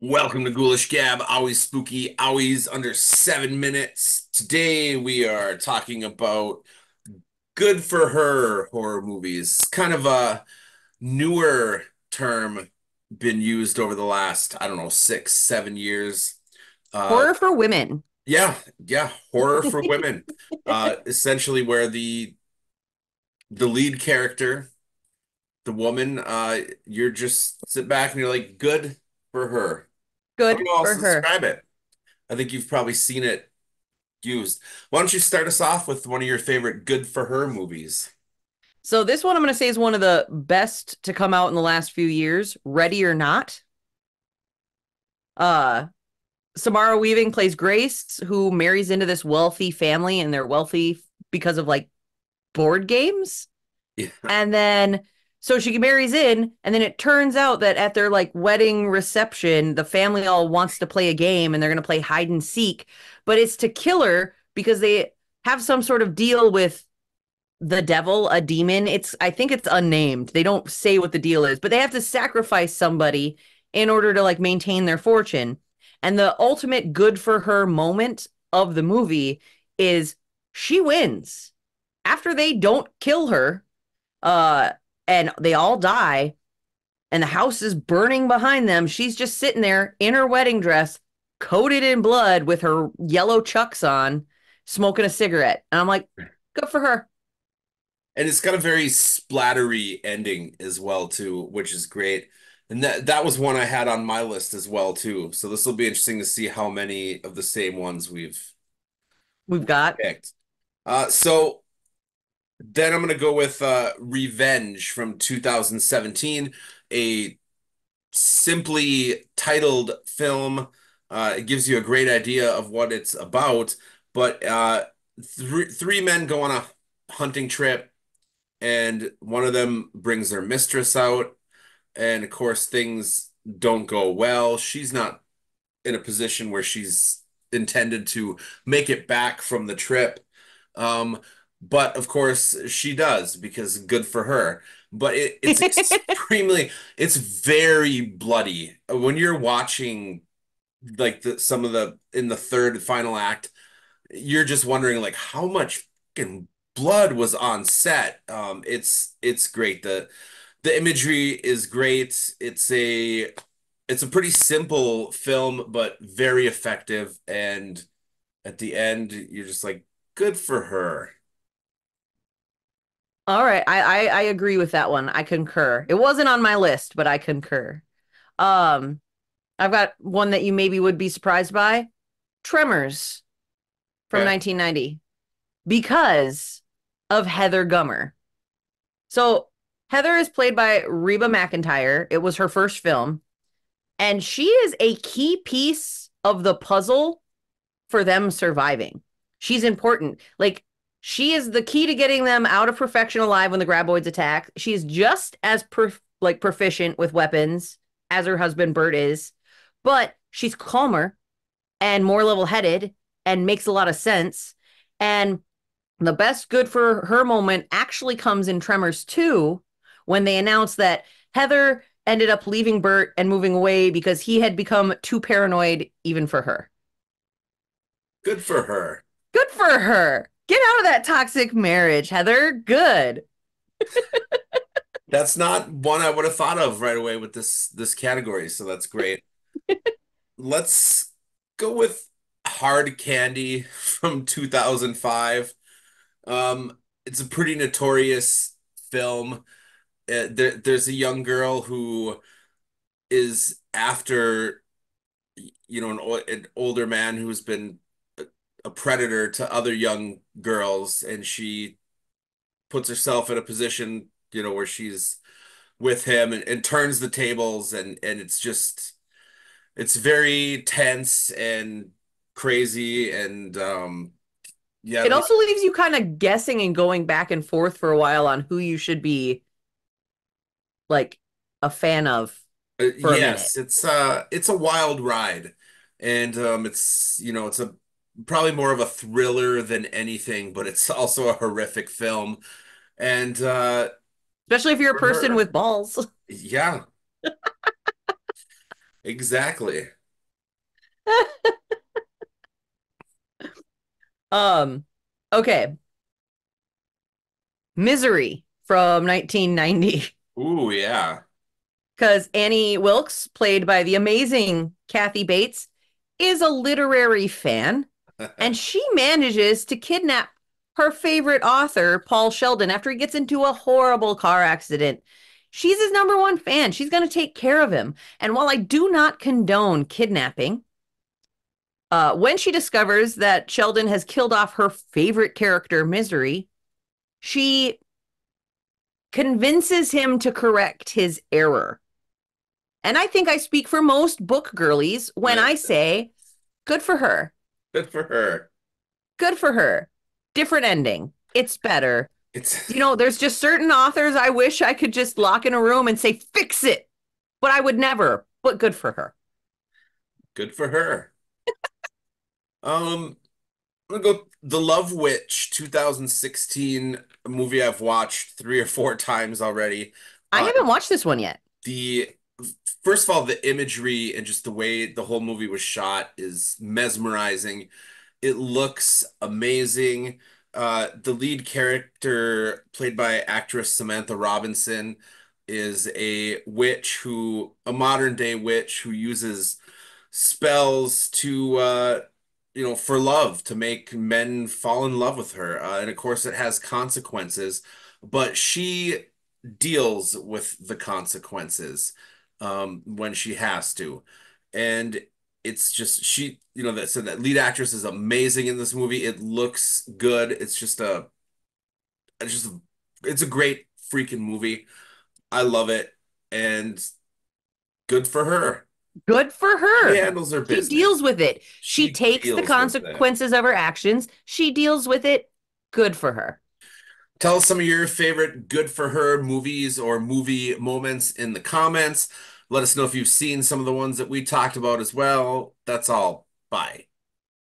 Welcome to Ghoulish Gab, always spooky, always under 7 minutes. Today we are talking about good for her horror movies. Kind of a newer term been used over the last, I don't know, 6, 7 years. Uh, Horror for women. yeah, yeah, horror for women. Essentially where the lead character, the woman, you're just sit back and you're like, good for her. I don't Good know how else for to her. describe it. I think you've probably seen it used. Why don't you start us off with one of your favorite good for her movies? So this one I'm going to say is one of the best to come out in the last few years. Ready or Not. Uh Samara Weaving plays Grace, who marries into this wealthy family, and they're wealthy because of like board games. Yeah. And then so she marries in, and then it turns out that at their like wedding reception, the family all wants to play a game and they're going to play hide and seek, but it's to kill her because they have some sort of deal with the devil, a demon. I think it's unnamed. They don't say what the deal is, but they have to sacrifice somebody in order to like maintain their fortune. And the ultimate good for her moment of the movie is she wins. After they don't kill her, uh, and they all die, and the house is burning behind them, she's just sitting there in her wedding dress, coated in blood with her yellow chucks on, smoking a cigarette. And I'm like, good for her. And it's got a very splattery ending as well too, which is great. And that was one I had on my list as well too. So this will be interesting to see how many of the same ones We've we've got picked. So then I'm gonna go with Revenge from 2017, a simply titled film. It gives you a great idea of what it's about, but three men go on a hunting trip, and one of them brings their mistress out, and of course things don't go well. She's not in a position where she's intended to make it back from the trip. Um, but of course she does because good for her. But it's extremely, it's very bloody. When you're watching like some of the in the third and final act, you're just wondering like how much fucking blood was on set. It's great. The imagery is great. It's a pretty simple film, but very effective. And at the end, you're just like, good for her. all right. I agree with that one. I concur. It wasn't on my list, but I concur. Um, I've got one that you maybe would be surprised by. Tremors from Okay. 1990 because of Heather Gummer. So Heather is played by Reba McEntire. It was her first film, and she is a key piece of the puzzle for them surviving. She's important. Like she is the key to getting them out of Perfection alive when the graboids attack. She's just as proficient with weapons as her husband Bert is, but she's calmer and more level-headed and makes a lot of sense. And the best good for her moment actually comes in Tremors 2 when they announced that Heather ended up leaving Bert and moving away because he had become too paranoid even for her. Good for her. Good for her. Get out of that toxic marriage, Heather. Good. That's not one I would have thought of right away with this category, so that's great. Let's go with Hard Candy from 2005. It's a pretty notorious film. There's a young girl who is after, an older man who's been a predator to other young girls, and she puts herself in a position, where she's with him and turns the tables, and it's very tense and crazy, and yeah, It also leaves you kind of guessing and going back and forth for a while on who you should be like a fan of for a minute. yes, it's a wild ride, and it's a probably more of a thriller than anything, but it's also a horrific film, and Especially if you're a for person her, with balls. yeah, Exactly. Um, okay. Misery from 1990. Ooh, yeah. Because Annie Wilkes, played by the amazing Kathy Bates, is a literary fan, and she manages to kidnap her favorite author, Paul Sheldon, after he gets into a horrible car accident. She's his number one fan. She's going to take care of him. And while I do not condone kidnapping, when she discovers that Sheldon has killed off her favorite character, Misery, she convinces him to correct his error. And I think I speak for most book girlies when I say, good for her. Good for her. Good for her. Different ending. It's better. It's There's just certain authors I wish I could just lock in a room and say, fix it. But I would never. But good for her. good for her. I'm gonna go The Love Witch 2016, a movie I've watched 3 or 4 times already. I Uh, haven't watched this one yet. the First of all, the imagery and just the way the whole movie was shot is mesmerizing. It looks amazing. The lead character, played by actress Samantha Robinson, is a modern day witch who uses spells to for love, to make men fall in love with her, and of course it has consequences, but she deals with the consequences when she has to. And it's just she you know that so that lead actress is amazing in this movie. It looks good. It's just a it's a great freaking movie. I love it, and good for her. Good for She her. handles her She deals business. with it. She She takes the deals with it. consequences of her actions. She deals with it. Good for her. Tell us some of your favorite good for her movies or movie moments in the comments. Let us know if you've seen some of the ones that we talked about as well. That's all. Bye.